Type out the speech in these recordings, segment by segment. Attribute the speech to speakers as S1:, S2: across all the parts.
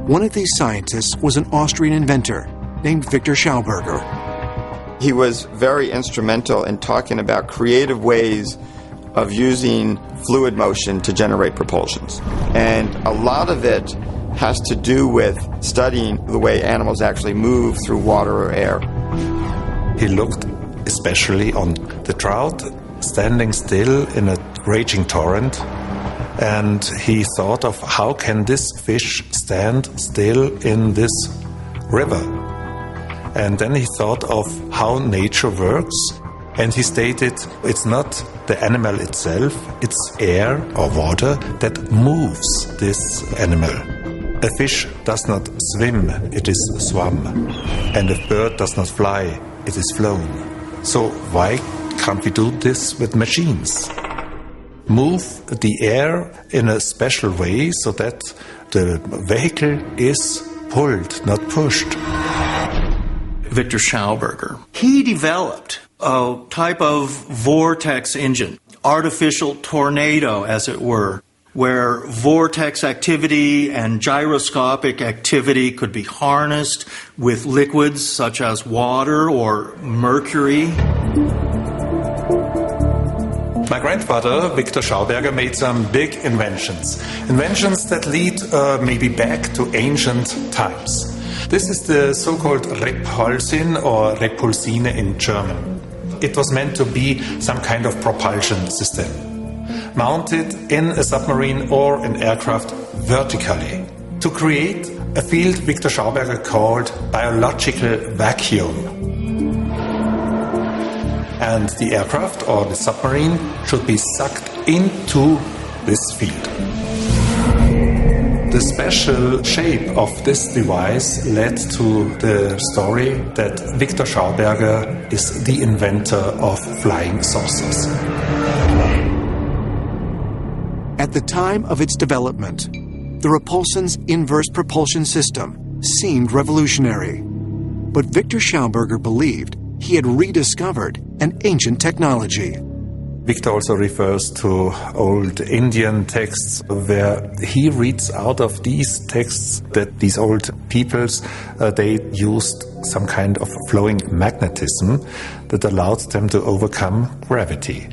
S1: One of these scientists was an Austrian inventor named Victor Schauberger.
S2: He was very instrumental in talking about creative ways of using fluid motion to generate propulsions. And a lot of it has to do with studying the way animals actually move through water or air.
S3: He looked especially on the trout standing still in a raging torrent, and he thought of how can this fish stand still in this river. And then he thought of how nature works, and he stated it's not the animal itself, it's air or water that moves this animal. A fish does not swim, it is swum. And a bird does not fly, it is flown. So why can't we do this with machines? Move the air in a special way so that the vehicle is pulled, not pushed.
S4: Victor Schauberger, he developed a type of vortex engine, artificial tornado, as it were, where vortex activity and gyroscopic activity could be harnessed with liquids such as water or mercury.
S3: My grandfather, Victor Schauberger, made some big inventions. Inventions that lead maybe back to ancient times. This is the so-called Repulsion or Repulsine in German. It was meant to be some kind of propulsion system, mounted in a submarine or an aircraft vertically, to create a field Victor Schauberger called biological vacuum. And the aircraft or the submarine should be sucked into this field. The special shape of this device led to the story that Victor Schauberger is the inventor of flying saucers.
S1: At the time of its development, the Repulsion's inverse propulsion system seemed revolutionary. But Victor Schauberger believed he had rediscovered an ancient technology.
S3: Victor also refers to old Indian texts where he reads out of these texts that these old peoples, they used some kind of flowing magnetism that allowed them to overcome gravity.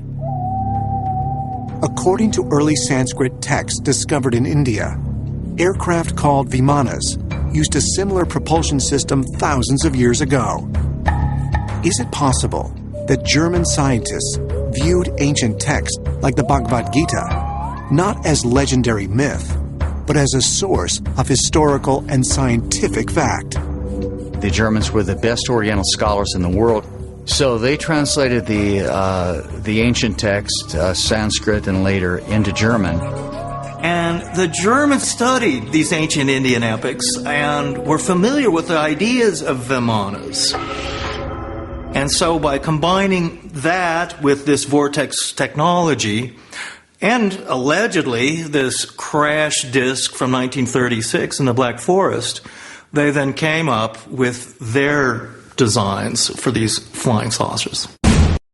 S1: According to early Sanskrit texts discovered in India, aircraft called Vimanas used a similar propulsion system thousands of years ago. Is it possible that German scientists viewed ancient texts like the Bhagavad Gita not as legendary myth, but as a source of historical and scientific fact?
S5: The Germans were the best Oriental scholars in the world, so they translated the ancient text, Sanskrit and later, into German.
S4: And the Germans studied these ancient Indian epics and were familiar with the ideas of Vimanas. And so by combining that with this vortex technology and allegedly this crash disk from 1936 in the Black Forest, they then came up with their designs for these flying saucers.